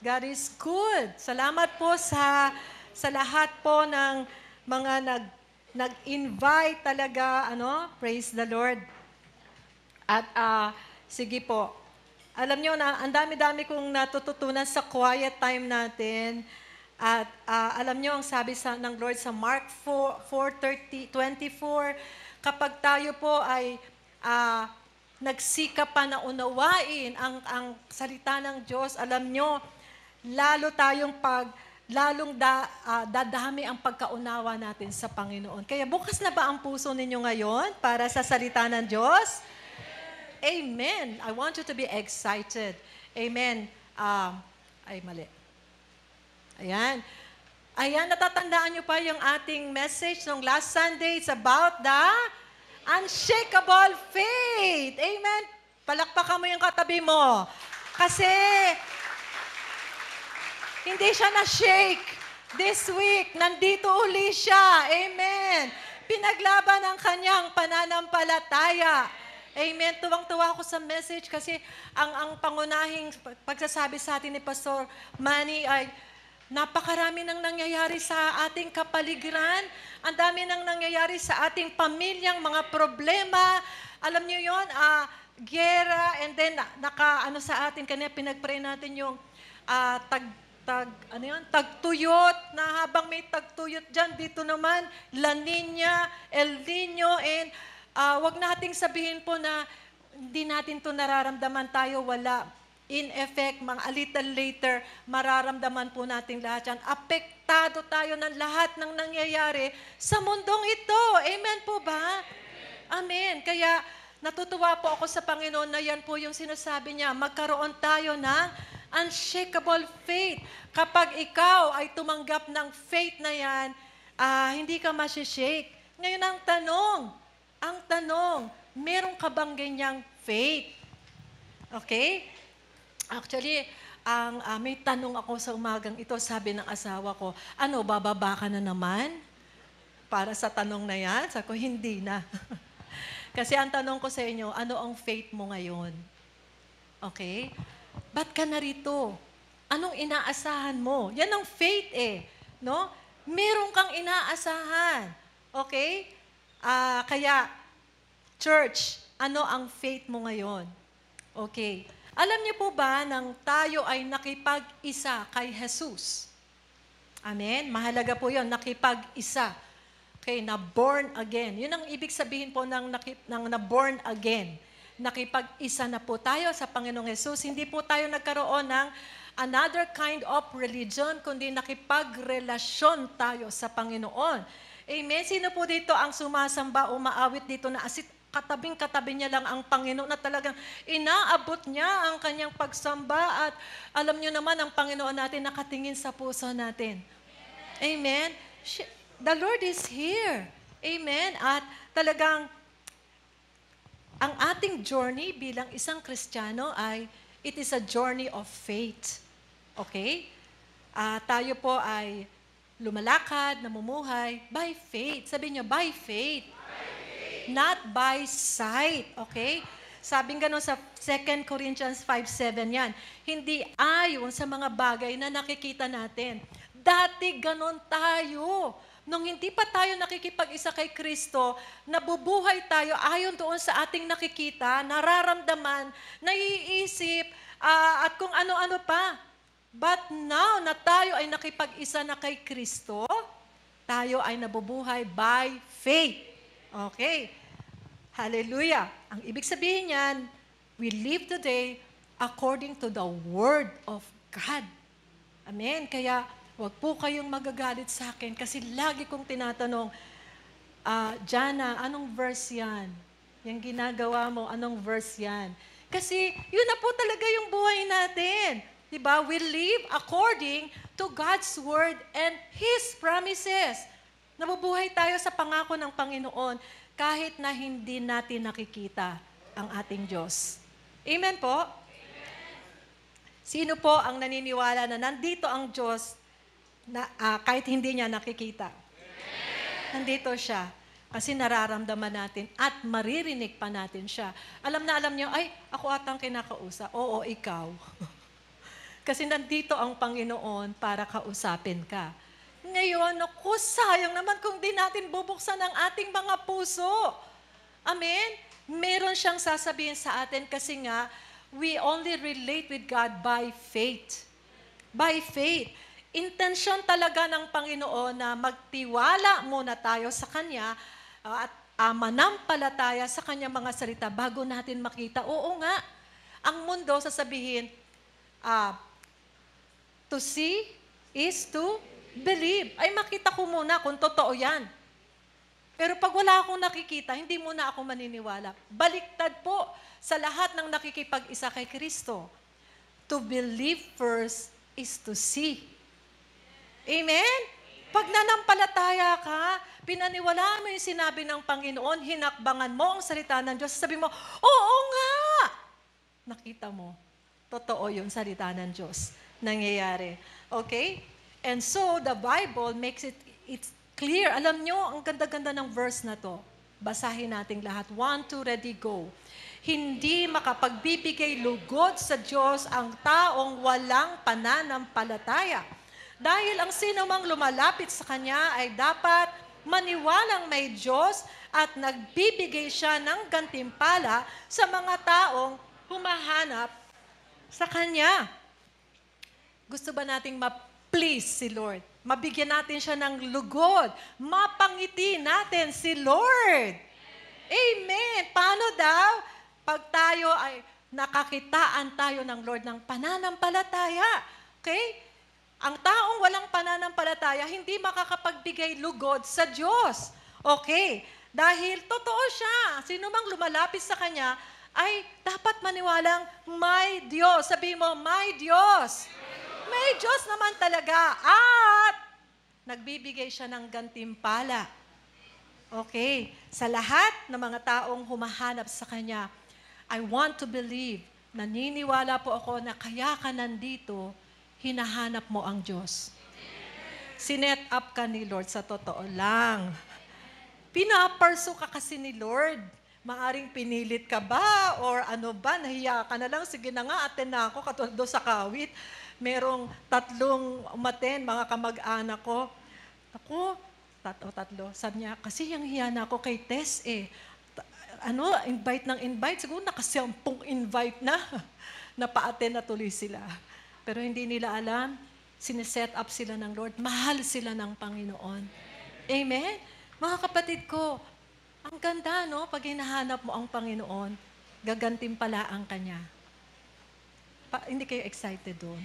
God is good. Salamat po sa lahat po ng mga nag-invite talaga, praise the Lord. At sige po, alam nyo na ang dami-dami kong natututunan sa quiet time natin. At alam nyo ang sabi ng Lord sa Mark 4:24, kapag tayo po ay nagsikap pa na unawain ang salita ng Diyos, alam nyo, lalong dadami ang pagkaunawa natin sa Panginoon. Kaya bukas na ba ang puso ninyo ngayon para sa salita ng Diyos? Amen. I want you to be excited. Amen. Mali. Ayan. Ayan, natatandaan nyo pa yung ating message nung last Sunday. It's about the unshakable faith. Amen. Palakpakan mo yung katabi mo. Kasi hindi siya na-shake. This week, nandito uli siya. Amen. Pinaglaban ang kanyang pananampalataya. Amen. Tuwang-tuwa ako sa message kasi ang pangunahing pagsasabi sa atin ni Pastor Manny ay napakarami nang nangyayari sa ating kapaligiran. Ang dami nang nangyayari sa ating pamilyang mga problema. Alam niyo yon, gera, and then sa atin kanina pinagpray natin yung tagtuyot, na habang may tagtuyot dyan, dito naman, La Nina, El Nino, and wag nating sabihin po na hindi natin to nararamdaman, tayo wala. In effect, a little later, mararamdaman po natin lahat yan. Apektado tayo ng lahat ng nangyayari sa mundong ito. Amen po ba? Amen. Kaya natutuwa po ako sa Panginoon na yan po yung sinasabi niya, magkaroon tayo ng unshakable faith. Kapag ikaw ay tumanggap ng faith na yan, hindi ka masishake. Ngayon ang tanong, meron ka bang ganyang faith? Okay? Actually, may tanong ako sa umagang ito, sabi ng asawa ko, bababa ka na naman? Para sa tanong na yan? Sabi ko, hindi na. Kasi ang tanong ko sa inyo, ano ang faith mo ngayon? Okay? Ba't ka narito? Anong inaasahan mo? Yan ang faith no? Meron kang inaasahan. Okay? Kaya, church, ano ang faith mo ngayon? Okay. Alam niyo po ba nang tayo ay nakipag-isa kay Jesus? Amen? Mahalaga po yun, nakipag-isa. Okay, na born again. Yun ang ibig sabihin po ng na born again. Nakipag-isa na po tayo sa Panginoong Jesus. Hindi po tayo nagkaroon ng another kind of religion, kundi nakipagrelasyon tayo sa Panginoon. Amen? Sino po dito ang sumasamba, umaawit dito na asit katabing-katabi niya lang ang Panginoon na talagang inaabot niya ang kanyang pagsamba at alam niyo naman ang Panginoon natin nakatingin sa puso natin. Amen? The Lord is here. Amen? At talagang ang ating journey bilang isang Kristiyano ay it is a journey of faith. Okay? Tayo po ay lumalakad, namumuhay by faith. Sabi niyo, by faith. Not by sight. Okay? Sabing gano'n sa 2 Corinthians 5:7 yan. Hindi ayon sa mga bagay na nakikita natin. Dati gano'n tayo. Nung hindi pa tayo nakikipag-isa kay Kristo, nabubuhay tayo ayon doon sa ating nakikita, nararamdaman, naiisip, at kung ano-ano pa. But now na tayo ay nakipag-isa na kay Kristo, tayo ay nabubuhay by faith. Okay. Hallelujah. Ang ibig sabihin niyan, we live today according to the Word of God. Amen. Kaya, huwag po kayong magagalit sa akin kasi lagi kong tinatanong, Jana, anong verse yan? Yung ginagawa mo, anong verse yan? Kasi, yun na po talaga yung buhay natin. Diba? We live according to God's Word and His promises. Nabubuhay tayo sa pangako ng Panginoon kahit na hindi natin nakikita ang ating Diyos. Amen po? Amen. Sino po ang naniniwala na nandito ang Diyos na, kahit hindi niya nakikita? Amen. Nandito siya. Kasi nararamdaman natin at maririnig pa natin siya. Alam na alam niyo, ay, ako atang kinakausap. Oo, ikaw. Kasi nandito ang Panginoon para kausapin ka. Ngayon, naku, sayang naman kung di natin bubuksan ang ating mga puso. Amen? Meron siyang sasabihin sa atin kasi nga, we only relate with God by faith. By faith. Intensyon talaga ng Panginoon na magtiwala muna tayo sa Kanya at manampalataya sa Kanyang mga salita bago natin makita. Oo nga, ang mundo sasabihin, to see is to believe. Ay, makita ko muna kung totoo yan. Pero pag wala akong nakikita, hindi muna ako maniniwala. Baliktad po sa lahat ng nakikipag-isa kay Kristo. To believe first is to see. Amen? Pag nanampalataya ka, pinaniwalaan mo yung sinabi ng Panginoon, hinakbangan mo ang salita ng Diyos, sabi mo, oo nga! Nakita mo, totoo yung salita ng Diyos. Nangyayari. Okay? And so, the Bible makes it's clear. Alam nyo, ang ganda-ganda ng verse na to. Basahin natin lahat. 1, 2, ready, go. Hindi makapagbibigay lugod sa Diyos ang taong walang pananampalataya. Dahil ang sinumang lumalapit sa Kanya ay dapat maniwalang may Diyos at nagbibigay siya ng gantimpala sa mga taong humahanap sa Kanya. Gusto ba nating ma-please si Lord? Mabigyan natin siya ng lugod. Mapangiti natin si Lord. Amen. Paano daw? Pag tayo ay nakakitaan tayo ng Lord ng pananampalataya. Okay? Ang taong walang pananampalataya, hindi makakapagbigay lugod sa Diyos. Okay? Dahil totoo siya. Sino mang lumalapit sa Kanya, ay dapat maniwalang may Diyos. Sabi mo, may Diyos. May Diyos naman talaga. At nagbibigay siya ng gantimpala. Okay? Sa lahat ng mga taong humahanap sa Kanya, I want to believe, naniniwala po ako na kaya ka nandito, hinahanap mo ang Diyos. Sinet up ka ni Lord sa totoo lang. Pinaparso ka kasi ni Lord. Maaring pinilit ka ba? Or ano ba? Nahiya ka na lang? Sige na nga, aten na ako. Katulad doon sa kawit. Merong 3 umaten, mga kamag-anak ko. Ako, tatlo. Sabi niya, kasi yung hiya na ako kay Tess eh. Invite ng invite. Siguro nakasampung invite na. Napa-attend na tuloy sila. Pero hindi nila alam, sineset up sila ng Lord. Mahal sila ng Panginoon. Amen? Mga kapatid ko, ang ganda, no? Pag hinahanap mo ang Panginoon, gagantimpalaan ka niya. Hindi kayo excited doon?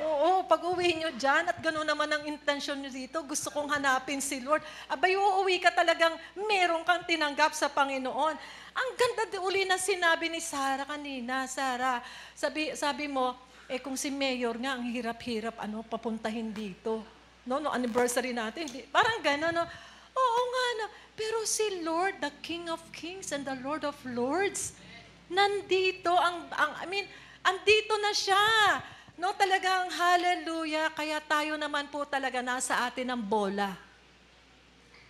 Oo, pag uwi nyo dyan, at gano'n naman ang intensyon nyo dito, gusto kong hanapin si Lord. Abay, uuwi ka talagang meron kang tinanggap sa Panginoon. Ang ganda uli na sinabi ni Sarah kanina. Sarah, sabi mo, kung si Mayor nga, ang hirap-hirap, papuntahin dito. No, anniversary natin. Parang gano'n, no? Oo nga, no? Pero si Lord, the King of Kings and the Lord of Lords, nandito, andito na siya. No, talagang hallelujah. Kaya tayo naman po talaga nasa atin ang bola.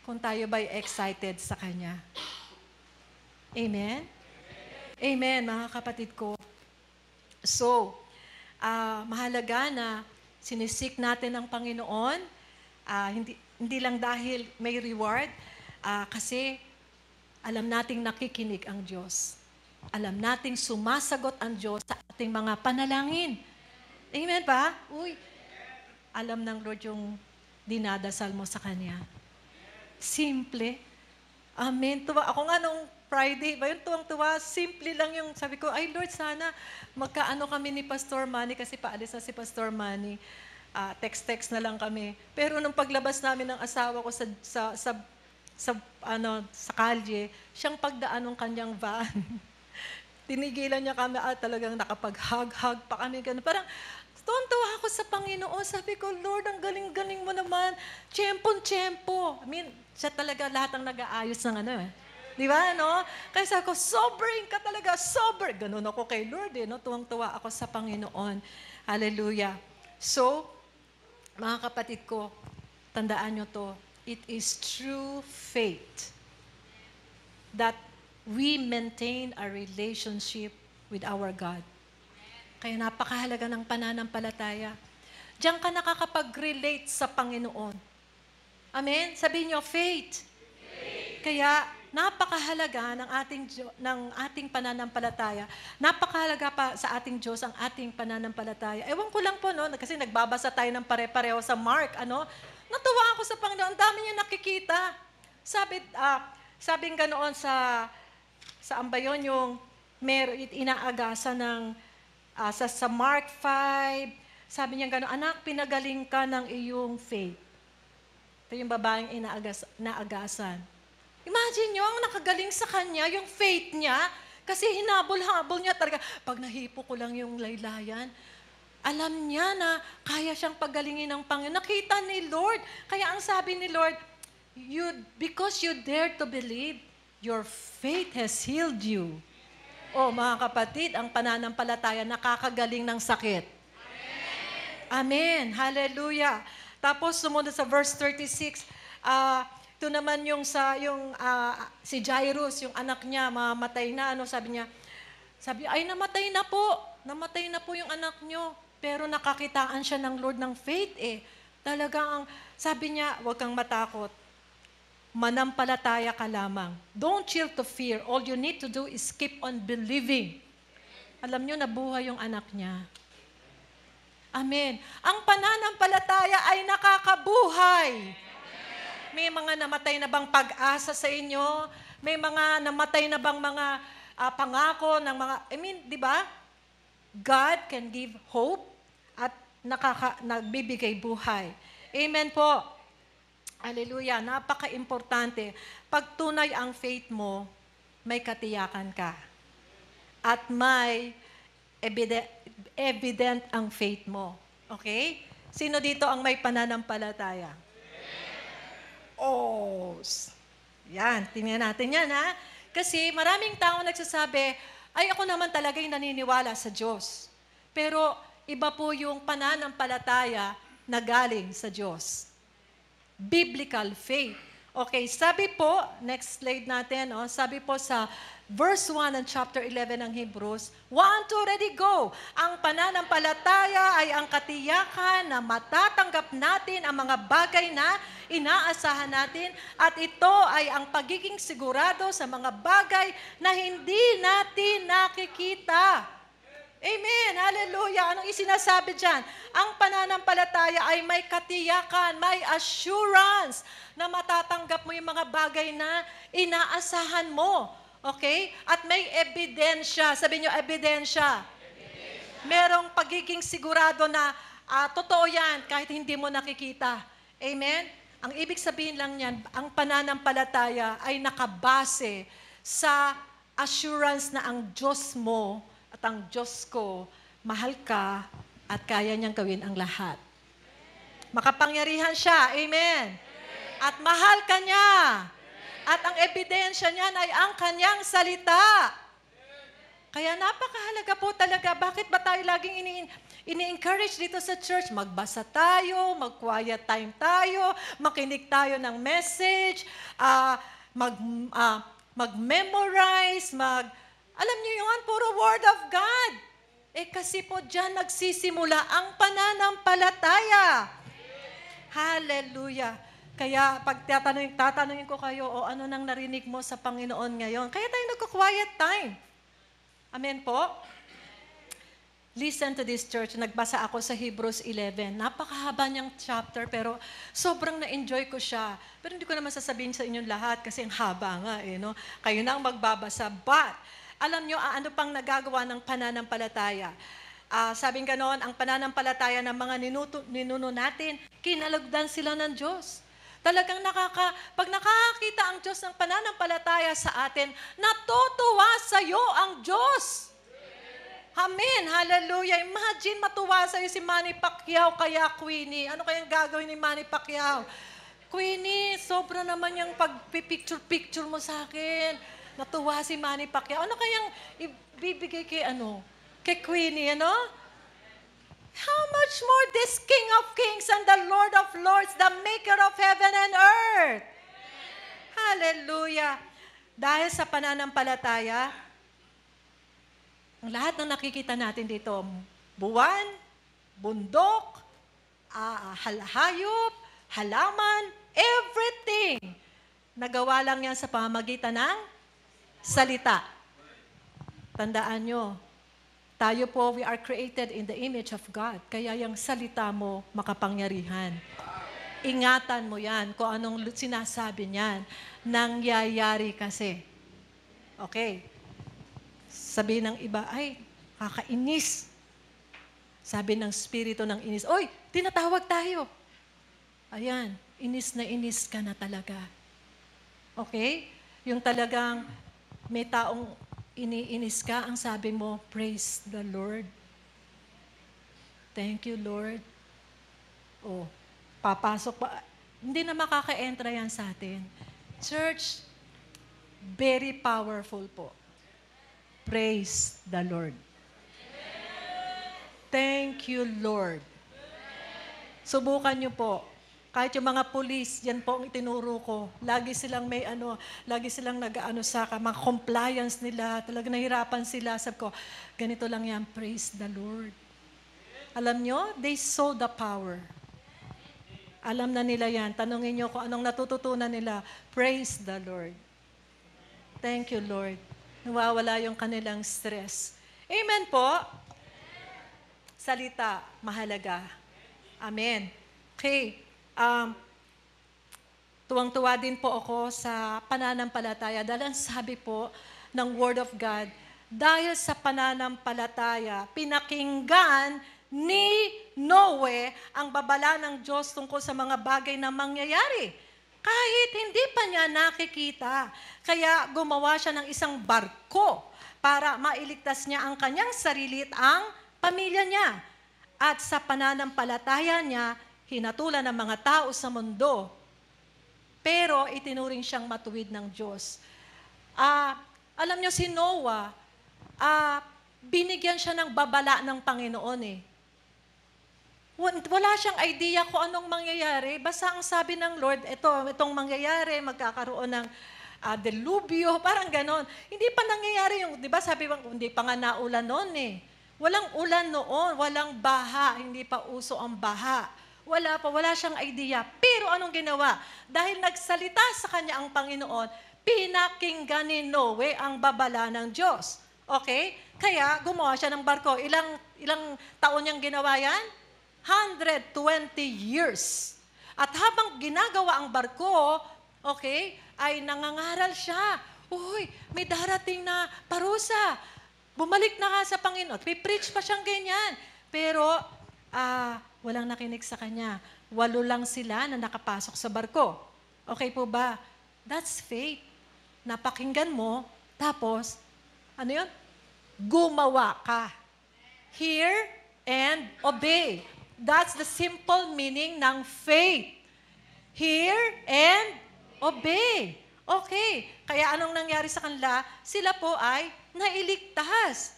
Kung tayo ba'y excited sa Kanya. Amen? Amen, mga kapatid ko. So, mahalaga na sinisik natin ang Panginoon. Hindi lang dahil may reward, kasi alam nating nakikinig ang Diyos. Alam nating sumasagot ang Diyos sa ating mga panalangin. Amen ba? Alam ng Lord yung dinadasal mo sa Kanya. Simple. Amen. Ako nga nung Friday, ba yun, tuwang-tuwa, simple lang yung, sabi ko, ay Lord, sana magkaano kami ni Pastor Manny, kasi paalis na si Pastor Manny. Text-text na lang kami. Pero nung paglabas namin ng asawa ko sa kalye, siyang pagdaan ng kanyang van. Tinigilan niya kami at talagang nakapag-hug-hug pa kami. Ganun. Parang, tuwan-tuwa ako sa Panginoon. Sabi ko, Lord, ang galing-galing mo naman. Tiyempon-tiyempo. Siya talaga lahat ang nag-aayos ng Di ba, no? Kaya sabi ko, sobering ka talaga, sober. Ganun ako kay Lord, no? Tuwang-tuwa ako sa Panginoon. Hallelujah. So, mga kapatid ko, tandaan nyo to, it is true faith that we maintain a relationship with our God. Kaya napakahalaga ng pananampalataya. Diyan ka nakakapag-relate sa Panginoon. Amen? Sabihin niyo, faith. Kaya napakahalaga ng ating pananampalataya. Napakahalaga pa sa ating Diyos ang ating pananampalataya. Ewan ko lang po, no? Kasi nagbabasa tayo ng pare-pareho sa Mark. Natuwa ako sa Panginoon. Ang dami niya nakikita. Sabing ganoon sa ambayon yung inaagasan ng sa Mark 5. Sabi niya gano'n, anak, pinagaling ka ng iyong faith. Ito yung babaeng inaagasan. Imagine nyo, ang nakagaling sa kanya, yung faith niya, kasi hinabol-habol niya talaga. Pag nahipo ko lang yung laylayan, alam niya na kaya siyang pagalingin ng Panginoon. Nakita ni Lord. Kaya ang sabi ni Lord, because you dare to believe, your faith has healed you. Oh, mga kapatid, ang pananampalataya nakakagaling ng sakit. Amen. Hallelujah. Tapos sumunod sa verse 36, ito naman si Jairus, yung anak niya, mamatay na, sabi, ay namatay na po yung anak niyo. Pero nakakitaan siya ng Lord ng faith Talagang, sabi niya, huwag kang matakot. Manampalataya ka lamang. Don't yield to fear. All you need to do is keep on believing. Alam niyo, nabuhay yung anak niya. Amen. Ang pananampalataya ay nakakabuhay. May mga namatay na bang pag-asa sa inyo? May mga namatay na bang mga pangako ng mga, di ba? God can give hope at nagbibigay buhay. Amen po. Hallelujah. Napaka-importante. Pag tunay ang faith mo, may katiyakan ka. At may evident ang faith mo. Okay? Sino dito ang may pananampalataya? Oh, yan. Tingnan natin yan, ha? Kasi maraming tao nagsasabi, ay ako naman talaga yung naniniwala sa Diyos. Pero iba po yung pananampalataya na galing sa Diyos. Biblical faith. Okay, sabi po, next slide natin, sabi po sa verse 1 ng chapter 11 ng Hebrews, 1, 2, ready, go! Ang pananampalataya ay ang katiyakan na matatanggap natin ang mga bagay na inaasahan natin at ito ay ang pagiging sigurado sa mga bagay na hindi natin nakikita. Amen! Hallelujah! Anong isinasabi dyan? Ang pananampalataya ay may katiyakan, may assurance na matatanggap mo yung mga bagay na inaasahan mo. Okay? At may ebidensya. Sabi nyo, ebidensya. Merong pagiging sigurado na totoo yan kahit hindi mo nakikita. Amen? Ang ibig sabihin lang yan, ang pananampalataya ay nakabase sa assurance na ang Diyos mo at ang Diyos ko, mahal ka at kaya niyang gawin ang lahat. Makapangyarihan siya. Amen? At mahal ka niya. At ang ebidensya niyan ay ang kanyang salita. Kaya napakahalaga po talaga. Bakit ba tayo laging ini-encourage dito sa church? Magbasa tayo, mag-quiet time tayo, makinig tayo ng message, mag-memorize, alam niyo yun, puro Word of God. Kasi po dyan nagsisimula ang pananampalataya. Hallelujah. Kaya pag tatanungin ko kayo, ano nang narinig mo sa Panginoon ngayon? Kaya tayo nagko-quiet time. Amen po? Listen to this, church. Nagbasa ako sa Hebrews 11. Napakahaba niyang chapter, pero sobrang na-enjoy ko siya. Pero hindi ko naman sasabihin sa inyong lahat kasi ang haba nga. No? Kayo na ang magbabasa. But, alam niyo, ano pang nagagawa ng pananampalataya? Sabing ganoon, ang pananampalataya ng mga ninuno natin, kinalagdan sila ng Diyos. Talagang pag nakakita ang Diyos ng pananampalataya sa atin, natutuwa sa iyo ang Diyos. Amen. Hallelujah. Imagine matuwa sa iyo si Manny Pacquiao kaya Queenie. Ano kayang gagawin ni Manny Pacquiao? Queenie, sobra naman yung pagpipicture-picture mo sa akin. Natuwa si Manny Pacquiao. Ano kayang ibibigay kay Queenie, How much more this King of Kings and the Lord of Lords, the Maker of heaven and earth. Hallelujah. Dahil sa pananampalataya, ang lahat ng nakikita natin dito, buwan, bundok, hayop, halaman, everything. Nagawa lang yan sa pamamagitan ng salita. Tandaan nyo, tayo po, we are created in the image of God. Kaya yung salita mo, makapangyarihan. Ingatan mo yan kung anong sinasabi niyan. Nangyayari kasi. Okay. Sabi ng iba, ay, kakainis. Sabi ng spirito ng inis, oy, tinatawag tayo. Ayan, inis na inis ka na talaga. Okay? Yung talagang may taong iniinis ka, ang sabi mo, praise the Lord. Thank you, Lord. Oh, papasok pa. Hindi na makaka-entra yan sa atin. Church, very powerful po. Praise the Lord. Thank you, Lord. Subukan niyo po. Kahit yung mga pulis, yan po ang itinuro ko. Lagi silang lagi silang nag-ano sa mga compliance nila. Talaga nahirapan sila. Sabi ko, ganito lang yan, praise the Lord. Alam nyo, they saw the power. Alam na nila yan. Tanungin nyo kung anong natututunan nila. Praise the Lord. Thank you, Lord. Nawawala yung kanilang stress. Amen po. Salita, mahalaga. Amen. Okay. Tuwang-tuwa din po ako sa pananampalataya dahil ang sabi po ng Word of God, dahil sa pananampalataya, pinakinggan ni Noe ang babala ng Diyos tungkol sa mga bagay na mangyayari. Kahit hindi pa niya nakikita. Kaya gumawa siya ng isang barko para mailigtas niya ang kanyang sarili at ang pamilya niya. At sa pananampalataya niya, hinatulan ng mga tao sa mundo. Pero itinuring siyang matuwid ng Diyos. Alam niyo si Noah, binigyan siya ng babala ng Panginoon eh. Wala siyang idea kung anong mangyayari. Basta ang sabi ng Lord, itong mangyayari, magkakaroon ng delubyo, parang ganon. Hindi pa nangyayari yung, di ba sabi bang, hindi pa nga naulan noon eh. Walang ulan noon, walang baha, hindi pa uso ang baha. Wala siyang idea. Pero anong ginawa? Dahil nagsalita sa kanya ang Panginoon, pinakinggan ni Noe ang babala ng Diyos. Okay? Kaya gumawa siya ng barko. Ilang taon niyang ginawa yan? 120 years. At habang ginagawa ang barko, okay, ay nangangaral siya. Uy, may darating na parusa. Bumalik na ka sa Panginoon. Pipreach pa siyang ganyan. Pero, walang nakinig sa kanya. 8 lang sila na nakapasok sa barko. Okay po ba? That's faith. Napakinggan mo, tapos, ano yun? Gumawa ka. Hear and obey. That's the simple meaning ng faith. Hear and obey. Okay. Kaya anong nangyari sa kanila? Sila po ay nailigtas.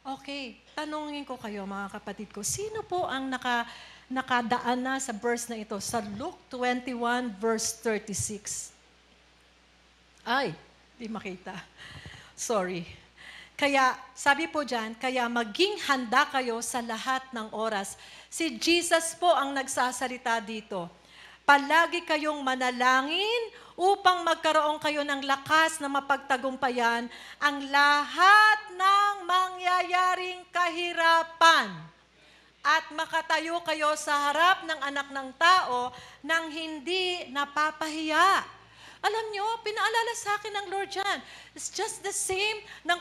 Okay. Tanungin ko kayo, mga kapatid ko, sino po ang nakadaan na sa verse na ito? Sa Luke 21, verse 36. Ay, di makita. Sorry. Kaya, sabi po dyan, kaya maging handa kayo sa lahat ng oras. Si Jesus po ang nagsasalita dito. Palagi kayong manalangin upang magkaroon kayo ng lakas na mapagtagumpayan ang lahat ng mangyayaring kahirapan. At makatayo kayo sa harap ng anak ng tao nang hindi napapahiya. Alam nyo, pinaalala sa akin ng Lord yan. It's just the same ng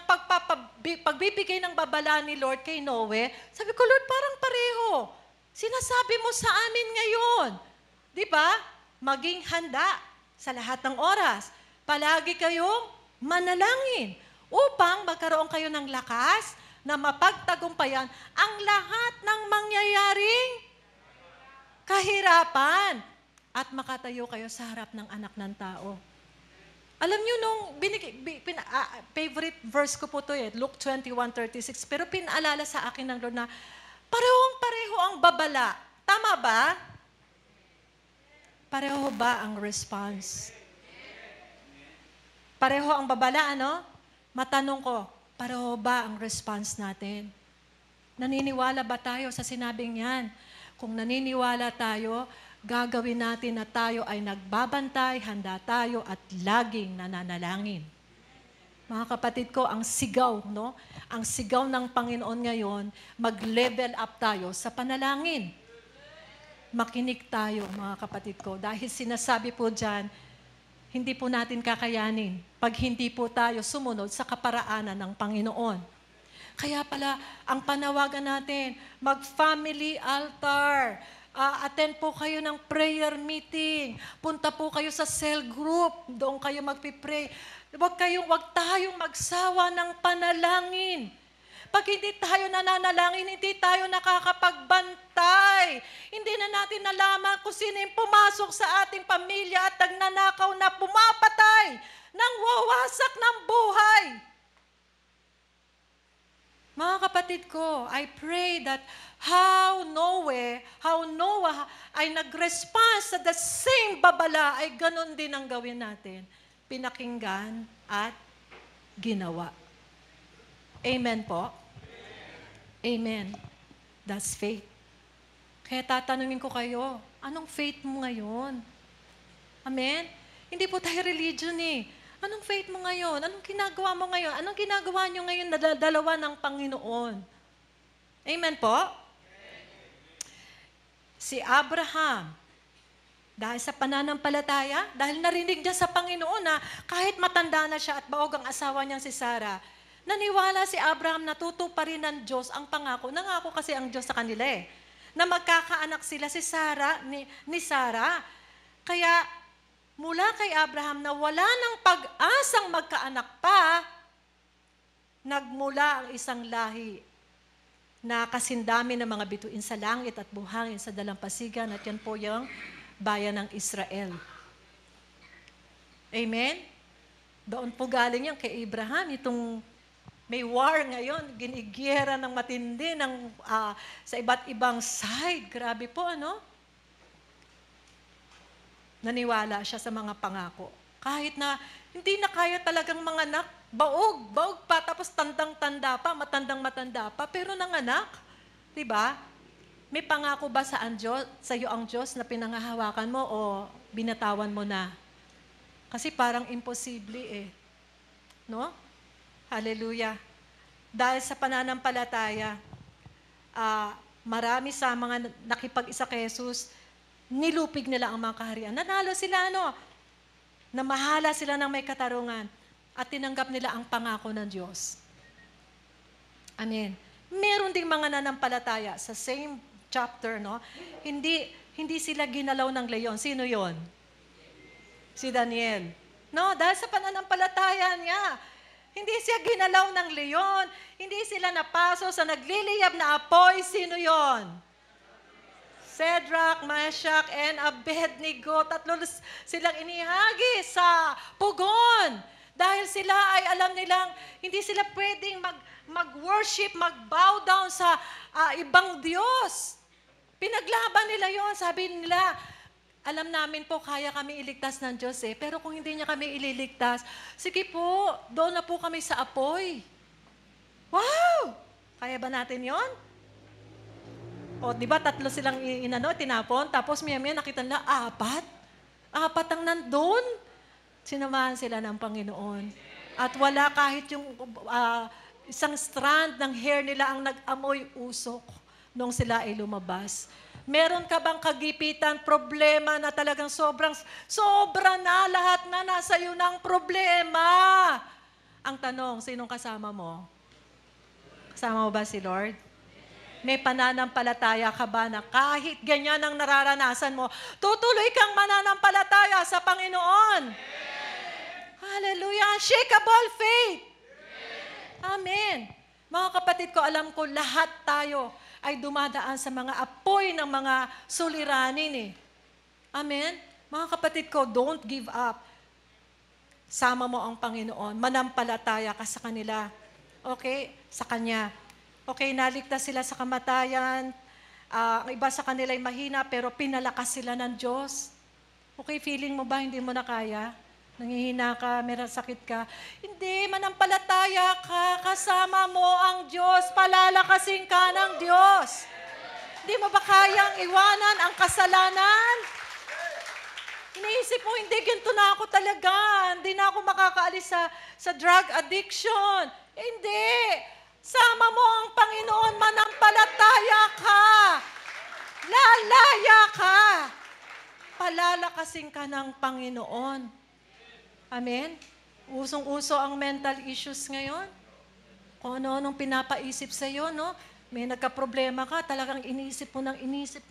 pagbibigay ng babala ni Lord kay Noe. Sabi ko, Lord, parang pareho. Sinasabi mo sa amin ngayon. Di ba? Maging handa sa lahat ng oras. Palagi kayong manalangin upang magkaroon kayo ng lakas na mapagtagumpayan ang lahat ng mangyayaring kahirapan at makatayo kayo sa harap ng anak ng tao. Alam nyo, favorite verse ko po to Luke 21:36, pero pinaalala sa akin ng Lord na parehong-pareho ang babala. Tama ba? Pareho ba ang response? Pareho ang babala, ano? Matanong ko, pareho ba ang response natin? Naniniwala ba tayo sa sinabing yan? Kung naniniwala tayo, gagawin natin na tayo ay nagbabantay, handa tayo at laging nananalangin. Mga kapatid ko, ang sigaw, no? Ang sigaw ng Panginoon ngayon, mag-level up tayo sa panalangin. Makinig tayo, mga kapatid ko, dahil sinasabi po dyan, hindi po natin kakayanin pag hindi po tayo sumunod sa kaparaanan ng Panginoon. Kaya pala, ang panawagan natin, mag-family altar. Attend po kayo ng prayer meeting. Punta po kayo sa cell group. Doon kayo magpipray. Huwag tayong magsawa ng panalangin. Pag hindi tayo nananalangin, hindi tayo nakakapagbantay. Hindi na natin nalaman kung sino yung pumasok sa ating pamilya at nagnanakaw na pumapatay ng wawasak ng buhay. Mga kapatid ko, I pray that how Noah ay nag-response sa the same babala, ay ganun din ang gawin natin. Pinakinggan at ginawa. Amen po? Amen. That's faith. Kaya tatanungin ko kayo, anong faith mo ngayon? Amen? Hindi po tayo religion eh. Anong faith mo ngayon? Anong ginagawa mo ngayon? Anong ginagawa nyo ngayon na dalawa ng Panginoon? Amen po? Si Abraham, dahil sa pananampalataya, dahil narinig niya sa Panginoon na kahit matanda na siya at baog ang asawa niyang si Sarah, naniwala si Abraham na tutuparin ng Diyos ang pangako. Nangako kasi ang Diyos sa kanila na magkakaanak sila ni Sarah. Kaya mula kay Abraham na wala ng pag-asang magkaanak pa, nagmula ang isang lahi na kasindami ng mga bituin sa langit at buhangin sa dalampasigan, at yan po yung bayan ng Israel. Amen? Doon po galing yan kay Abraham, itong may war ngayon, ginigera ng matindi sa iba't ibang side. Grabe po, ano? Naniwala siya sa mga pangako. Kahit na hindi na kaya talagang manganak, baog pa, tapos tandang-tanda pa, matandang-matanda pa, pero nanganak. Diba? May pangako ba sa iyo ang Diyos na pinangahawakan mo o binatawan mo na? Kasi parang imposible eh. No? Hallelujah. Dahil sa pananampalataya, marami sa mga nakipag-isa kay Jesus, nilupig nila ang mga kaharian. Nanalo sila, namahala sila ng may katarungan at tinanggap nila ang pangako ng Diyos. Amen. Meron ding mga nanampalataya sa same chapter, Hindi sila ginalaw ng leyon. Sino yon? Si Daniel. Dahil sa pananampalataya niya, hindi siya ginalaw ng leyon. Hindi sila napaso sa nagliliyab na apoy. Sino yon? Shadrach, Meshach, and Abednego. Tatlo silang inihagi sa pugon. Dahil sila ay alam nilang hindi sila pwedeng mag-worship, mag-bow down sa ibang Diyos. Pinaglaban nila yon. Sabi nila, alam namin po, kaya kami iligtas ng Diyos pero kung hindi niya kami ililigtas, sige po, doon na po kami sa apoy. Wow! Kaya ba natin yon? O, di ba, 3 silang tinapon, tapos maya-maya nakita nila, 4 ang nandun. Sinamahan sila ng Panginoon. At wala kahit yung isang strand ng hair nila ang nag-amoy usok nung sila ay lumabas. Meron ka bang kagipitan, problema na talagang sobra na, lahat na nasa iyo ng problema? Ang tanong, sinong kasama mo? Kasama mo ba si Lord? May pananampalataya ka ba na kahit ganyan ang nararanasan mo, tutuloy kang mananampalataya sa Panginoon? Hallelujah! Unshakable faith! Amen! Mga kapatid ko, alam ko lahat tayo ay dumadaan sa mga apoy ng mga suliranin Amen? Mga kapatid ko, don't give up. Sama mo ang Panginoon. Manampalataya ka sa kanila. Okay? Sa Kanya. Okay, naligtas sila sa kamatayan. Ang iba sa kanila ay mahina, pero pinalakas sila ng Diyos. Okay, feeling mo ba hindi mo na kaya? Nanghihina ka, may sakit ka. Hindi, manampalataya ka, kasama mo ang Diyos, palalakasin ka ng Diyos. Hindi mo ba kayang iwanan ang kasalanan? Iniisip mo, hindi, ganito na ako talaga. Hindi na ako makakaalis sa drug addiction. Hindi. Sama mo ang Panginoon, manampalataya ka. Lalaya ka. Palalakasin ka ng Panginoon. Amen? Usong-uso ang mental issues ngayon. Kung ano-anong pinapaisip sa iyo, no? May nagka-problema ka, talagang inisip mo ng inisip.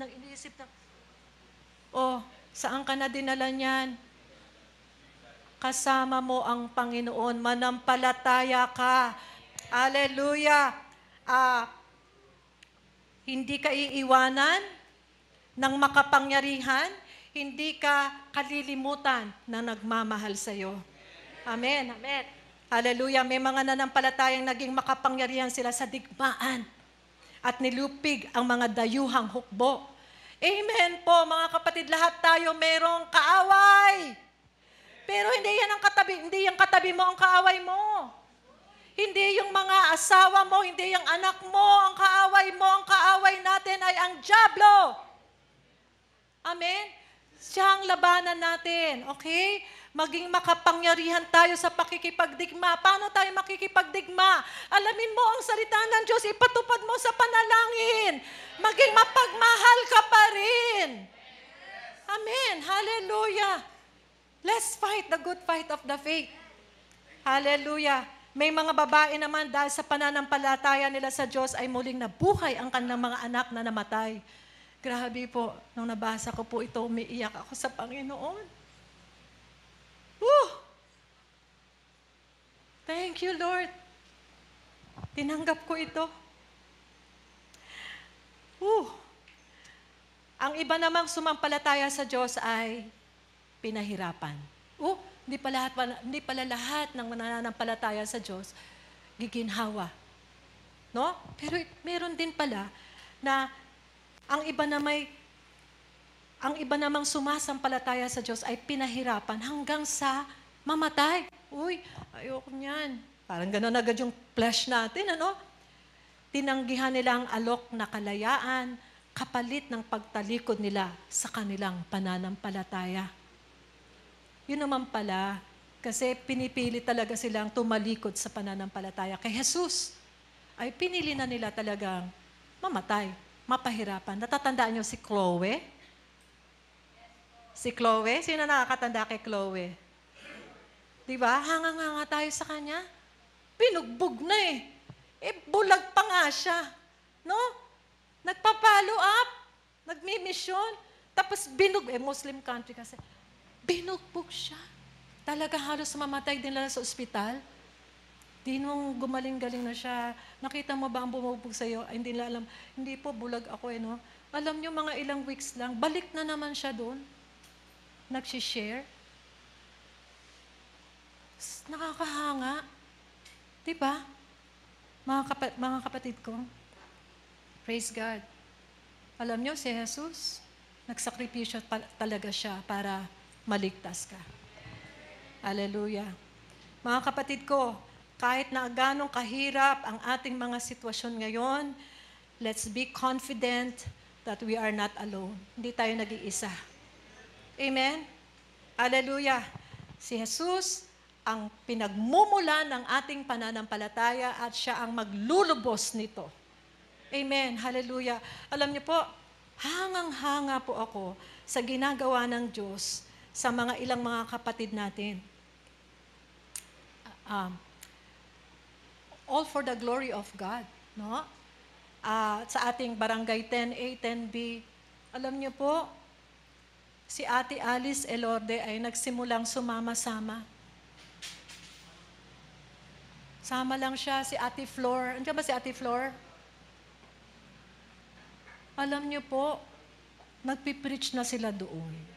Oh, saan ka na dinala niyan? Kasama mo ang Panginoon, manampalataya ka. Hallelujah! Hindi ka iiwanan ng makapangyarihan, hindi ka kalilimutan na nagmamahal sa iyo. Amen, amen. Hallelujah. May mga nanampalatayang naging makapangyarihan sila sa digmaan at nilupig ang mga dayuhang hukbo. Amen po, mga kapatid, lahat tayo merong kaaway. Pero hindi yan katabi mo ang kaaway mo. Hindi yung mga asawa mo, hindi yung anak mo, ang kaaway mo, ang kaaway natin ay ang dyablo. Amen? Siya ang labanan natin, okay? Maging makapangyarihan tayo sa pakikipagdigma. Paano tayo makikipagdigma? Alamin mo ang salita ng Diyos, ipatupad mo sa panalangin. Maging mapagmahal ka pa rin. Amen. Hallelujah. Let's fight the good fight of the faith. Hallelujah. May mga babae naman dahil sa pananampalataya nila sa Diyos ay muling nabuhay ang kanilang mga anak na namatay. Grabe po, nung nabasa ko po ito, umiiyak ako sa Panginoon. Thank you, Lord. Tinanggap ko ito. Ang iba namang sumampalataya sa Diyos ay pinahirapan. Hindi pala lahat ng mananampalataya sa Diyos giginhawa. No? Pero meron din pala na ang iba namang sumasampalataya sa Diyos ay pinahirapan hanggang sa mamatay. Ayoko niyan. Parang gano'n agad yung flesh natin, ano? Tinanggihan nila ang alok na kalayaan, kapalit ng pagtalikod nila sa kanilang pananampalataya. Yun naman pala, kasi pinipili talaga silang tumalikod sa pananampalataya. Kay Jesus, ay pinili na nila talagang mamatay. Mapahirapan. Natatandaan niyo si Chloe? Si Chloe? Sino nakakatanda kay Chloe? Diba? Hanga-hanga tayo sa kanya. Pinugbog na eh. Bulag pa nga siya. No? Nagpa-follow up. Nagmi-mission. Tapos Muslim country kasi. Binugbog siya. Talaga halos mamatay din lang sa ospital. Di nung gumaling-galing na siya, nakita mo ba ang bumubog sa'yo? Ay, hindi na alam. Hindi po, bulag ako no? Alam nyo, mga ilang weeks lang, balik na naman siya doon. Nagsishare. Nakakahanga. Diba? Mga kapatid ko, praise God. Alam nyo, si Jesus, nagsakripisyo talaga siya para maligtas ka. Hallelujah. Mga kapatid ko, kahit na ganong kahirap ang ating mga sitwasyon ngayon, let's be confident that we are not alone. Hindi tayo nag-iisa. Amen? Hallelujah. Si Jesus ang pinagmumula ng ating pananampalataya at siya ang maglulubos nito. Amen. Hallelujah. Alam niyo po, hangang-hanga po ako sa ginagawa ng Diyos sa mga ilang mga kapatid natin. All for the glory of God, no? Sa ating barangay 10A, 10B, alam niyo po, si Ate Alice Elorde ay nagsimulang sumama-sama. Sama lang siya, si Ate Flor. Andiyan ba si Ate Flor? Alam niyo po, nagpipreach na sila doon.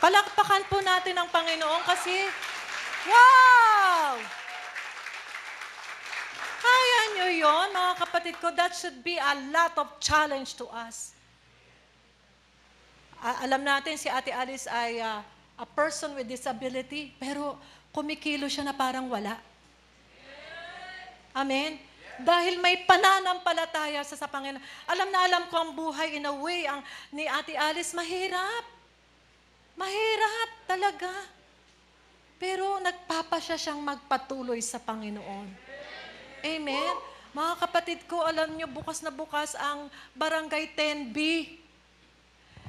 Palakpakan po natin ang Panginoon kasi, wow! Kaya nyo yon, mga kapatid ko, that should be a lot of challenge to us. Alam natin si Ate Alice ay a person with disability, pero kumikilo siya na parang wala. Amen? Dahil may pananampalataya sa Panginoon. Alam na alam ko ang buhay in a way ni Ate Alice, mahirap. Mahirap talaga. Pero nagpapasya siyang magpatuloy sa Panginoon. Amen? Mga kapatid ko, alam niyo, bukas na bukas ang Barangay 10B.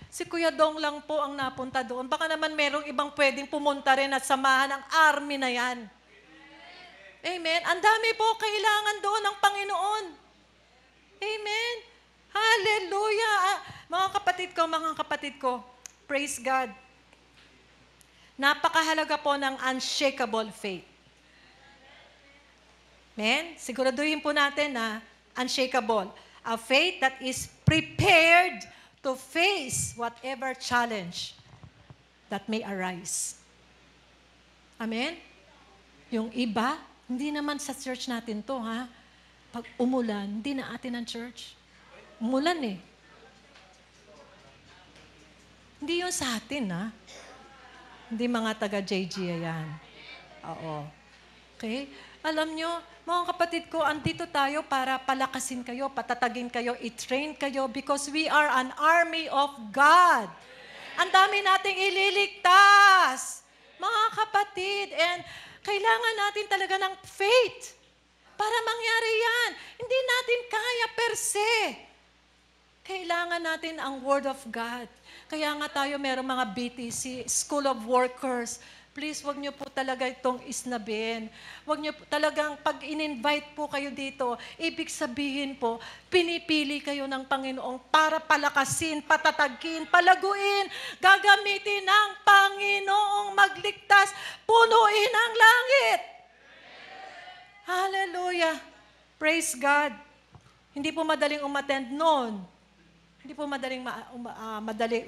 Si Kuya Dong lang po ang napunta doon. Baka naman merong ibang pwedeng pumunta rin at samahan ang army na yan. Amen? Ang dami po kailangan doon ng Panginoon. Amen? Hallelujah! Mga kapatid ko, praise God. Napakahalaga po ng unshakable faith. Amen? Siguraduhin po natin na unshakable. A faith that is prepared to face whatever challenge that may arise. Amen? Yung iba, hindi naman sa church natin to, ha? Pag umulan, hindi na atin ang church. Umulan eh. Hindi yun sa atin, ha? Hindi mga taga-JG yan. Oo. Okay? Alam nyo, mga kapatid ko, andito tayo para palakasin kayo, patatagin kayo, i-train kayo because we are an army of God. Ang dami nating ililigtas, mga kapatid, and kailangan natin talaga ng faith para mangyari yan. Hindi natin kaya per se. Kailangan natin ang Word of God. Kaya nga tayo merong mga BTC, School of Workers. Please, wag niyo po talaga itong isnabin. Wag niyo po talagang pag in-invite po kayo dito, ibig sabihin po, pinipili kayo ng Panginoong para palakasin, patatagin, palaguin, gagamitin ng Panginoong magligtas, punuin ang langit. Hallelujah. Praise God. Hindi po madaling umattend noon. Hindi po madaling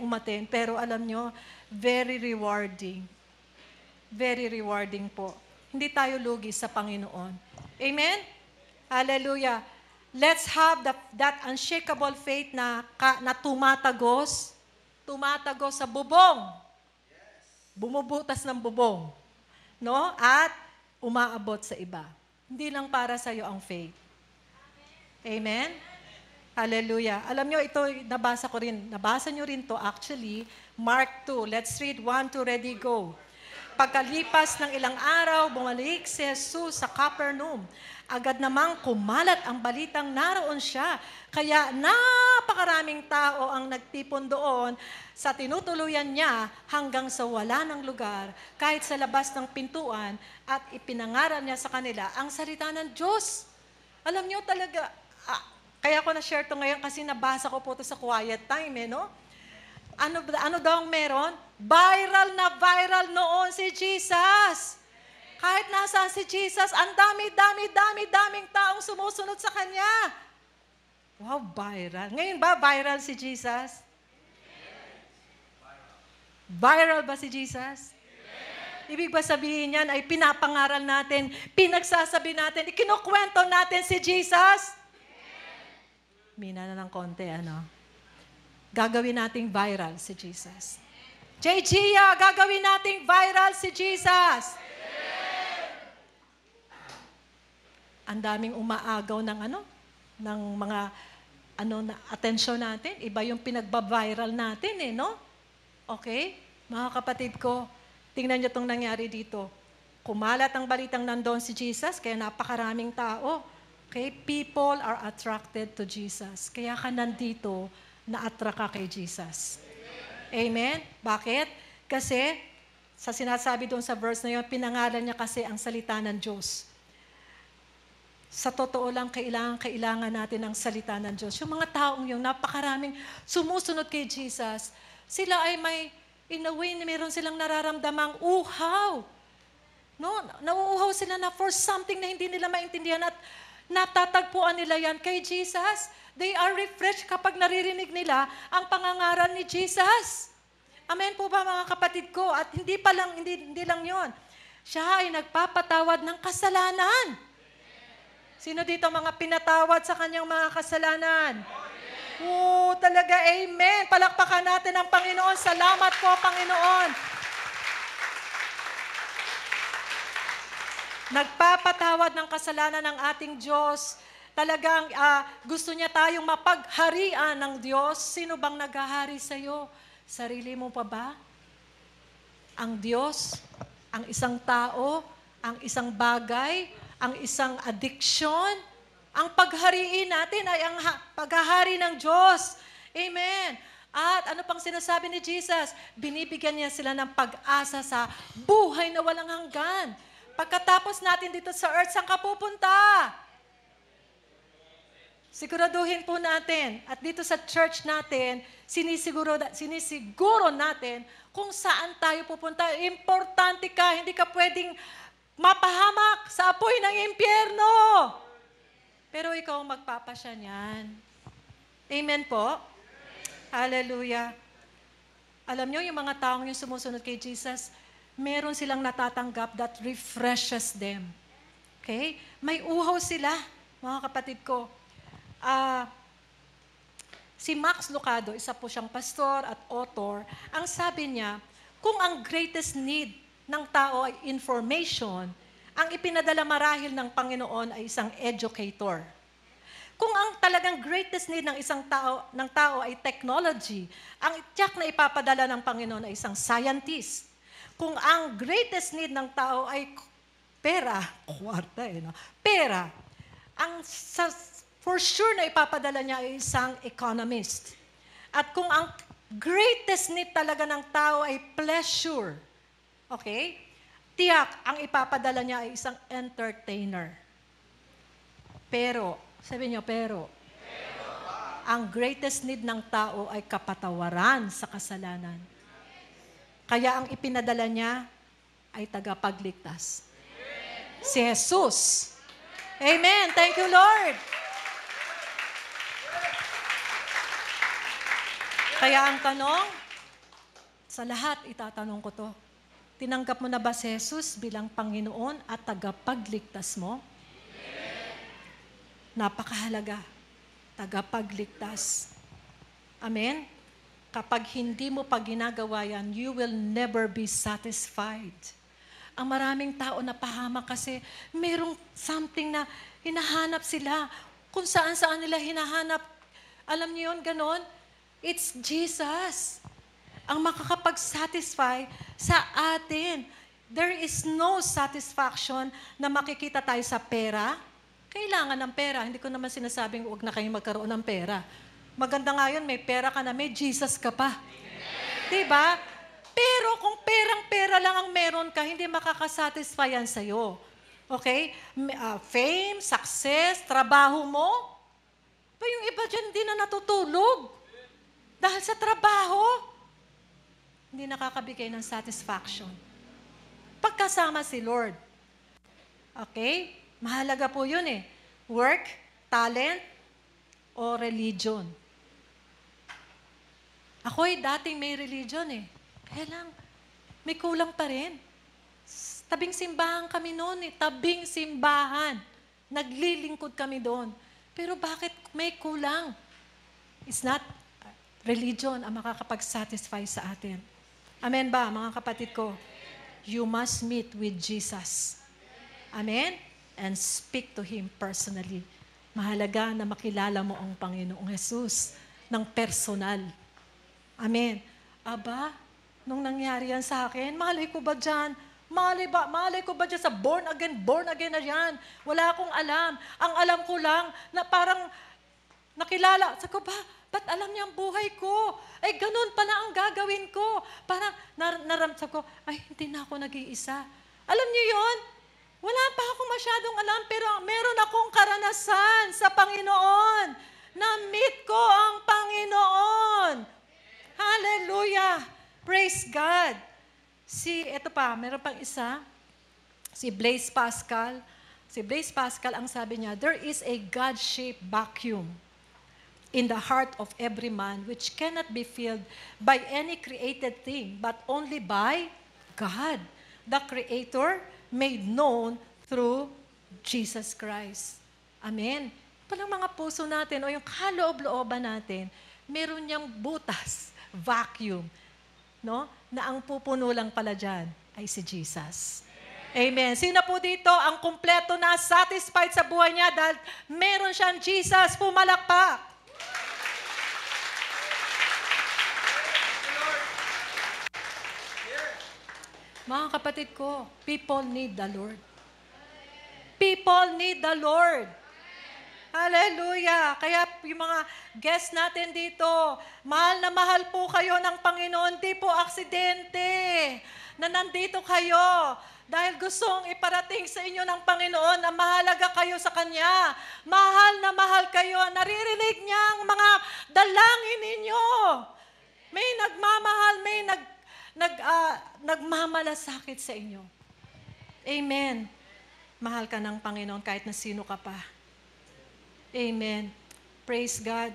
umattend, pero alam nyo, very rewarding. Very rewarding po. Hindi tayo lugi sa Panginoon. Amen? Hallelujah. Let's have that unshakable faith na tumatagos sa bubong. Bumubutas ng bubong. No? At umaabot sa iba. Hindi lang para sa iyo ang faith. Amen? Hallelujah. Alam nyo, ito, nabasa ko rin. Nabasa nyo rin to actually. Mark 2. Let's read 1, 2, ready, go. Pagkalipas ng ilang araw, bumalik si Jesus sa Capernaum. Agad namang kumalat ang balitang naroon siya. Kaya napakaraming tao ang nagtipon doon sa tinutuluyan niya hanggang sa wala ng lugar, kahit sa labas ng pintuan, at ipinangaral niya sa kanila ang salita ng Diyos. Alam niyo talaga, kaya ko na-share to ngayon kasi nabasa ko po to sa quiet time, no? Ano daw ang meron? Viral na viral noon si Jesus. Kahit nasaan si Jesus, ang daming taong sumusunod sa Kanya. Wow, viral. Ngayon ba viral si Jesus? Viral ba si Jesus? Ibig ba sabihin yan ay pinapangaral natin, pinagsasabi natin, ikinukwento natin si Jesus? Mina na ng konti, ano? Gagawin nating viral si Jesus. JG, gagawin nating viral si Jesus. Ang daming umaagaw ng mga na atensyon natin. Iba yung pinagba-viral natin, no? Okay? Mga kapatid ko, tingnan niyo itong nangyari dito. Kumalat ang balitang nandoon si Jesus, kaya napakaraming tao. Okay? People are attracted to Jesus. Kaya ka nandito, na-attract ka kay Jesus. Amen? Bakit? Kasi, sa sinasabi doon sa verse na yun, pinangalan niya kasi ang salita ng Diyos. Sa totoo lang, kailangan natin ang salita ng Diyos. Yung mga taong yung napakaraming sumusunod kay Jesus, sila ay may, in a way, meron silang nararamdamang uhaw. No? Nauuhaw sila na for something na hindi nila maintindihan at natatagpuan nila yan kay Jesus. They are refreshed kapag naririnig nila ang pangangaral ni Jesus. Amen po ba mga kapatid ko? At hindi lang yon. Siya ay nagpapatawad ng kasalanan. Sino dito mga pinatawad sa kanyang mga kasalanan? Talaga, amen. Palakpakan natin ang Panginoon. Salamat po, Panginoon. Nagpapatawad ng kasalanan ng ating Diyos. Talagang gusto niya tayong mapagharian ng Diyos. Sino bang naghahari sa iyo? Sarili mo pa ba? Ang Diyos, ang isang tao, ang isang bagay, ang isang addiction. Ang paghariin natin ay ang paghahari ng Diyos. Amen. At ano pang sinasabi ni Jesus? Binibigyan niya sila ng pag-asa sa buhay na walang hanggan. Pagkatapos natin dito sa earth, saan ka pupunta? Siguraduhin po natin, at dito sa church natin, sinisiguro natin kung saan tayo pupunta. Importante ka, hindi ka pwedeng mapahamak sa apoy ng impyerno. Pero ikaw ang magpapasya niyan. Amen po? Hallelujah. Alam nyo, yung mga taong yung sumusunod kay Jesus, meron silang natatanggap that refreshes them. Okay? May uhaw sila, mga kapatid ko. Si Max Lucado, isa po siyang pastor at author, ang sabi niya, kung ang greatest need ng tao ay information, ang ipinadala marahil ng Panginoon ay isang educator. Kung ang talagang greatest need ng tao ay technology, ang tiyak na ipapadala ng Panginoon ay isang scientist. Kung ang greatest need ng tao ay pera, pera, for sure na ipapadala niya ay isang economist. At kung ang greatest need talaga ng tao ay pleasure, okay? Tiyak, ang ipapadala niya ay isang entertainer. Pero, sabi niyo, ang greatest need ng tao ay kapatawaran sa kasalanan. Kaya ang ipinadala niya ay tagapagligtas. Si Jesus. Amen. Thank you, Lord. Kaya ang tanong, sa lahat itatanong ko to, tinanggap mo na ba si Jesus bilang Panginoon at tagapagligtas mo? Napakahalaga. Tagapagligtas. Amen? Kapag hindi mo pa ginagawa yan, you will never be satisfied. Ang maraming tao napahamak kasi mayroong something na hinahanap sila. Kung saan-saan nila hinahanap. Alam niyo yun, ganon? It's Jesus ang makakapag-satisfy sa atin. There is no satisfaction na makikita tayo sa pera. Kailangan ng pera. Hindi ko naman sinasabing huwag na kayong magkaroon ng pera. Maganda nga yun, may pera ka na, may Jesus ka pa. Diba? Pero kung perang-pera lang ang meron ka, hindi makakasatisfy yan sa'yo. Okay? Fame, success, trabaho mo. Pa yung iba dyan hindi na natutulog. Dahil sa trabaho, hindi nakakabigay ng satisfaction. Pagkasama si Lord. Okay? Mahalaga po yun eh. Work, talent, o religion. Ako'y dating may religion eh. Kaya lang, may kulang pa rin. Tabing simbahan kami noon eh. Tabing simbahan. Naglilingkod kami doon. Pero bakit may kulang? It's not religion ang makakapag-satisfy sa atin. Amen ba, mga kapatid ko? You must meet with Jesus. Amen? And speak to Him personally. Mahalaga na makilala mo ang Panginoong Jesus ng personal. Amen. Aba, nung nangyari yan sa akin, malay ko ba dyan? Malay ko ba dyan sa born again na yan? Wala akong alam. Ang alam ko lang na parang nakilala. Sabi ko, ba't alam niya ang buhay ko? Ay, ganun pala ang gagawin ko. Parang naramsam ko, ay, hindi na ako nag-iisa. Alam niyo yon? Wala pa ako masyadong alam, pero meron akong karanasan sa Panginoon. Na-meet ko ang Panginoon. Hallelujah! Praise God! Ito pa, meron pang isa. Si Blaise Pascal. Si Blaise Pascal, ang sabi niya, there is a God-shaped vacuum in the heart of every man which cannot be filled by any created thing, but only by God, the Creator, made known through Jesus Christ. Amen. palang mga puso natin o yung kaloob-looban natin, meron niyang butas, vacuum, no? Na ang pupuno lang pala dyan ay si Jesus. Amen. Sino po dito ang kumpleto na satisfied sa buhay niya dahil meron siyang Jesus? Pumalakpak. Mga kapatid ko, people need the Lord. People need the Lord. Hallelujah. Kaya yung mga guests natin dito, mahal na mahal po kayo ng Panginoon. Di po aksidente na nandito kayo dahil gustong iparating sa inyo ng Panginoon na mahalaga kayo sa Kanya. Mahal na mahal kayo. Naririnig niya ang mga dalangin ninyo. May nagmamahal, may nagmamalasakit sa inyo. Amen. Mahal ka ng Panginoon kahit na sino ka pa. Amen. Praise God.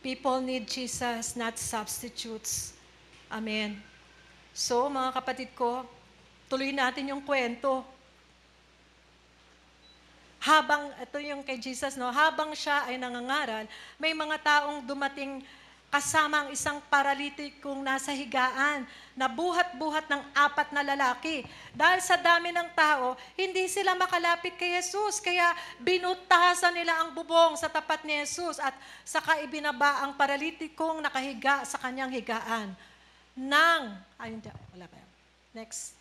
People need Jesus, not substitutes. Amen. So, mga kapatid ko, tuloy natin yung kwento. Ito yung kay Jesus, no? Habang siya ay nangangaral, may mga taong dumating kasama ang isang paralitikong nasa higaan na buhat-buhat ng 4 na lalaki. Dahil sa dami ng tao, hindi sila makalapit kay Jesus. Kaya binutasan nila ang bubong sa tapat ni Jesus at saka ibinaba ang paralitikong nakahiga sa kanyang higaan. Next.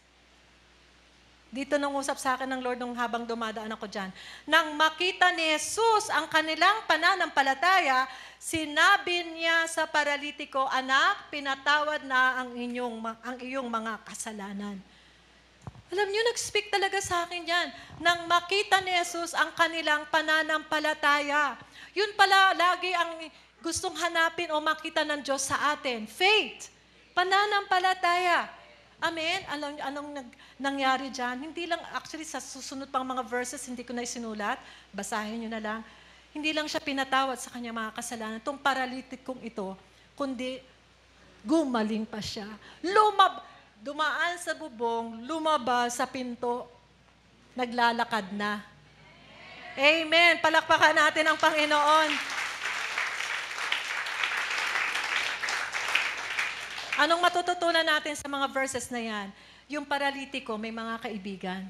Dito nung usap sa akin ng Lord nung habang dumadaan ako dyan. Nang makita ni Jesus ang kanilang pananampalataya, sinabi niya sa paralitiko, "Anak, pinatawad na ang iyong mga kasalanan." Alam niyo, nag-speak talaga sa akin yan. Nang makita ni Jesus ang kanilang pananampalataya. Yun pala lagi ang gustong hanapin o makita ng Diyos sa atin. Faith. Pananampalataya. Amen? Anong nangyari dyan? Hindi lang, actually sa susunod pang mga verses, hindi ko na isinulat. Basahin nyo na lang. Hindi lang siya pinatawad sa kanyang mga kasalanan. Itong paralitikong ito, kundi gumaling pa siya. Dumaan sa bubong, lumabas sa pinto, naglalakad na. Amen. Palakpakan natin ang Panginoon. Anong matututunan natin sa mga verses na yan? Yung paralitiko, may mga kaibigan.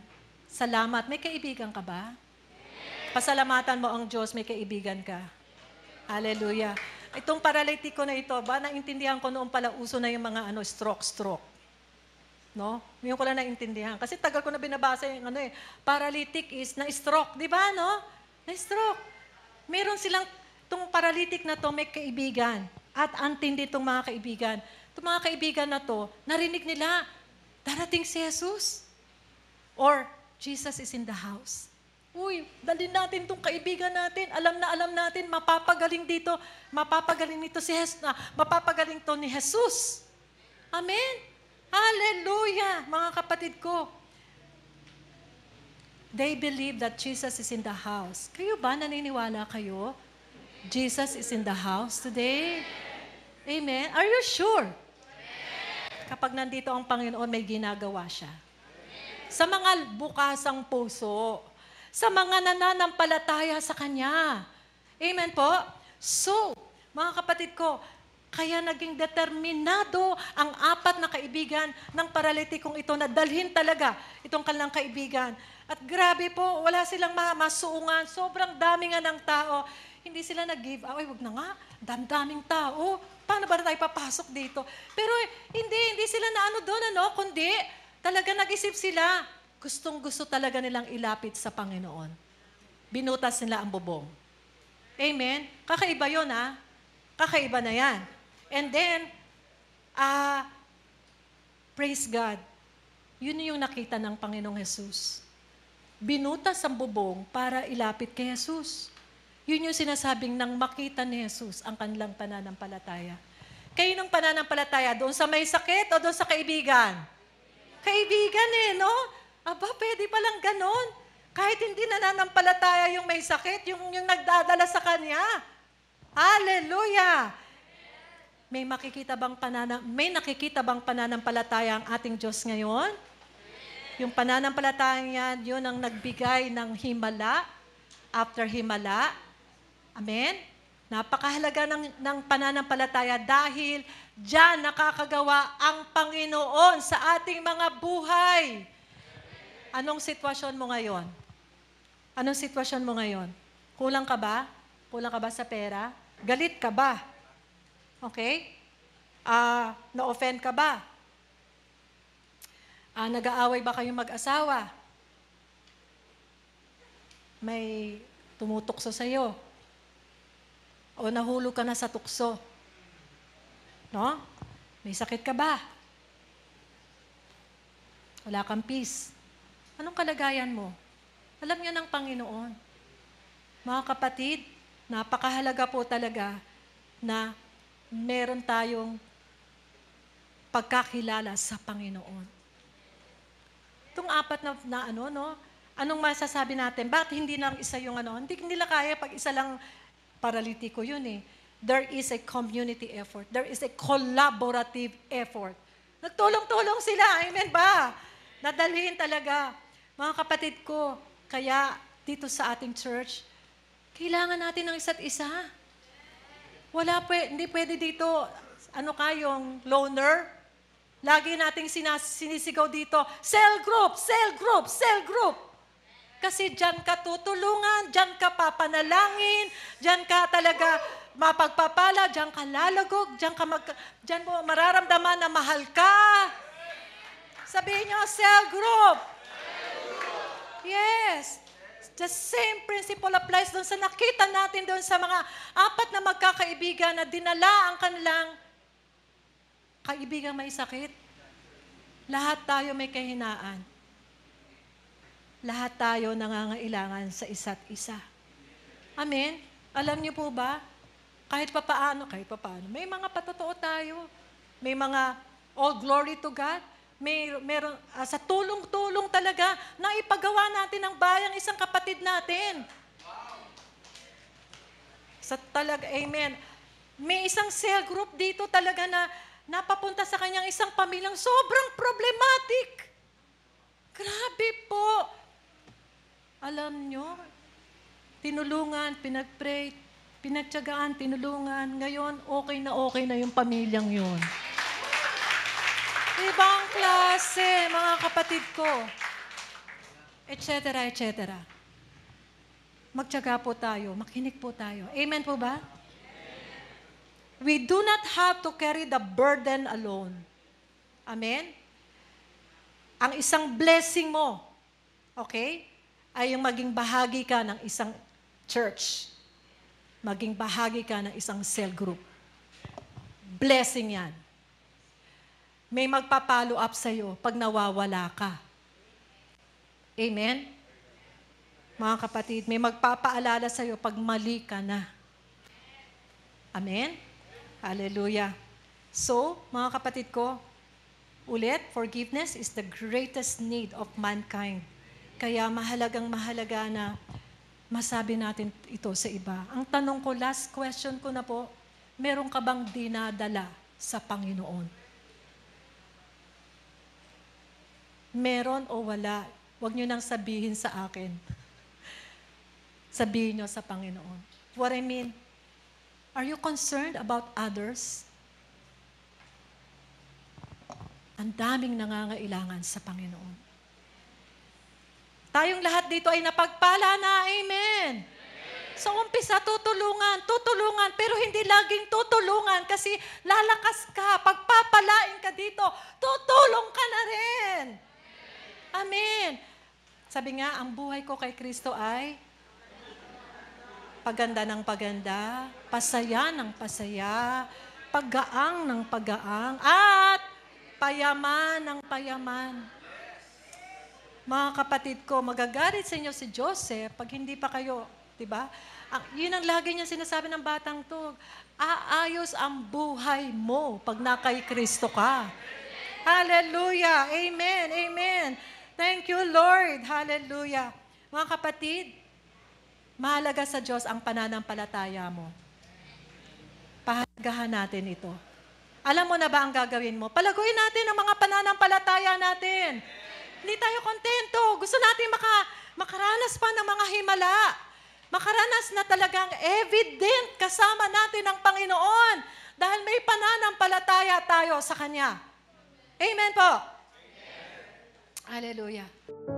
Salamat. May kaibigan ka ba? Pasalamatan mo ang Diyos, may kaibigan ka. Hallelujah. Itong paralitiko na ito, naintindihan ko noon pala uso na yung mga stroke. No? Ngayon ko lang naintindihan. Kasi tagal ko na binabasa yung paralytic is na-stroke. Di ba, no? Na-stroke. Meron silang, itong paralytic na to may kaibigan. At antindi itong mga kaibigan. Itong mga kaibigan na to, narinig nila, darating si Jesus. Or, Jesus is in the house. Uy, dalhin natin itong kaibigan natin. Alam natin, mapapagaling dito. Mapapagaling nito si Jesus. Mapapagaling to ni Jesus. Amen? Hallelujah, mga kapatid ko. They believe that Jesus is in the house. Kayo ba, naniniwala kayo? Jesus is in the house today? Amen? Are you sure? Kapag nandito ang Panginoon, may ginagawa siya. Sa mga bukasang puso, sa mga nananampalataya sa Kanya. Amen po? So, mga kapatid ko, kaya naging determinado ang 4 na kaibigan ng paralitikong ito na dalhin talaga itong kanilang kaibigan. At grabe po, wala silang masuungan. Sobrang dami nga ng tao. Hindi sila nag-give up. Ay, wag na nga. Daming tao. Paano ba na tayo papasok dito? Pero hindi sila na doon, kundi talaga nag-isip sila. Gustong-gusto talaga nilang ilapit sa Panginoon. Binutas nila ang bubong. Amen? Kakaiba yun, Kakaiba na yan. And then, praise God. Yun yung nakita ng Panginoong Jesus. Binutas ang bubong para ilapit kay Jesus. Yun yung sinasabing nang makita ni Jesus ang kanilang pananampalataya. Kayo ng pananampalataya, doon sa may sakit o doon sa kaibigan? Kaibigan no? Aba, pwede palang ganon. Kahit hindi nananampalataya yung may sakit, yung nagdadala sa kanya. Hallelujah! May nakikita bang pananampalataya ang ating Diyos ngayon? Yung pananampalataya niya, yun ang nagbigay ng himala, after himala, Amen? Napakahalaga ng pananampalataya dahil diyan nakakagawa ang Panginoon sa ating mga buhay. Anong sitwasyon mo ngayon? Anong sitwasyon mo ngayon? Kulang ka ba? Kulang ka ba sa pera? Galit ka ba? Okay? Na-offend ka ba? Nag-aaway ba kayong mag-asawa? May tumutukso sa'yo? O nahulog ka na sa tukso? No? May sakit ka ba? Wala kang peace. Anong kalagayan mo? Alam niyo ng Panginoon. Mga kapatid, napakahalaga po talaga na meron tayong pagkakilala sa Panginoon. Itong apat na anong masasabi natin? Bakit hindi lang isa yung Hindi nila kaya pag isa lang paralitiko yun eh. There is a community effort. There is a collaborative effort. Nagtulong-tulong sila. Amen ba? Nadalhin talaga. Mga kapatid ko, kaya dito sa ating church, kailangan natin ng isa't isa. Hindi pwede dito, yung loner. Lagi nating sinisigaw dito, cell group, cell group, cell group. Kasi dyan ka tutulungan, dyan ka papanalangin, dyan ka talaga mapagpapala, dyan ka lalagog, dyan mo mararamdaman na mahal ka. Sabihin nyo, cell group. Yes. The same principle applies doon sa nakita natin doon sa mga apat na magkakaibigan na dinala ang kanilang kaibigang may sakit. Lahat tayo may kahinaan. Lahat tayo nangangailangan sa isa't isa. Amen? Alam niyo po ba, kahit papaano, may mga patotoo tayo. May mga all glory to God. Meron sa tulong-tulong talaga na ipagawa natin ang bayang isang kapatid natin. Amen. May isang cell group dito talaga na napapunta sa kanyang isang pamilyang sobrang problematic. Grabe po. Alam nyo, tinulungan, pinag-pray, pinagtyagaan, tinulungan. Ngayon, okay na yung pamilyang yun. Ibang klase, mga kapatid ko. Etc. Magtyaga po tayo, makinig po tayo. Amen po ba? We do not have to carry the burden alone. Amen? Ang isang blessing mo, okay, ay yung maging bahagi ka ng isang church. Maging bahagi ka ng isang cell group. Blessing yan. May magpa-follow up sa'yo pag nawawala ka. Amen? Mga kapatid, may magpapaalala sa'yo pag mali ka na. Amen? Hallelujah. So, mga kapatid ko, ulit, forgiveness is the greatest need of mankind. Kaya mahalaga na masabi natin ito sa iba. Ang tanong ko, last question ko na po, meron ka bang dinadala sa Panginoon? Meron o wala? Huwag nyo nang sabihin sa akin. Sabihin nyo sa Panginoon. What I mean, are you concerned about others? Ang daming nangangailangan sa Panginoon. Tayong lahat dito ay napagpala na. Amen. Sa umpisa, tutulungan, pero hindi laging tutulungan kasi lalakas ka, pagpapalain ka dito, tutulong ka na rin. Amen. Sabi nga, ang buhay ko kay Kristo ay paganda ng paganda, pasaya ng pasaya, paggaang ng paggaang, at payaman ng payaman. Mga kapatid ko, magagalit sa inyo si Joseph pag hindi pa kayo, di ba? Yun ang lagi niya sinasabi ng batang to. Aayos ang buhay mo pag nakay Kristo ka. Hallelujah. Amen. Amen. Thank you, Lord. Hallelujah. Mga kapatid, mahalaga sa Diyos ang pananampalataya mo. Pahalagahan natin ito. Alam mo na ba ang gagawin mo? Palaguin natin ang mga pananampalataya natin. Hindi tayo kontento. Gusto natin makaranas pa ng mga himala. makaranas na talagang evident kasama natin ang Panginoon dahil may pananampalataya tayo sa Kanya. Amen po. Hallelujah.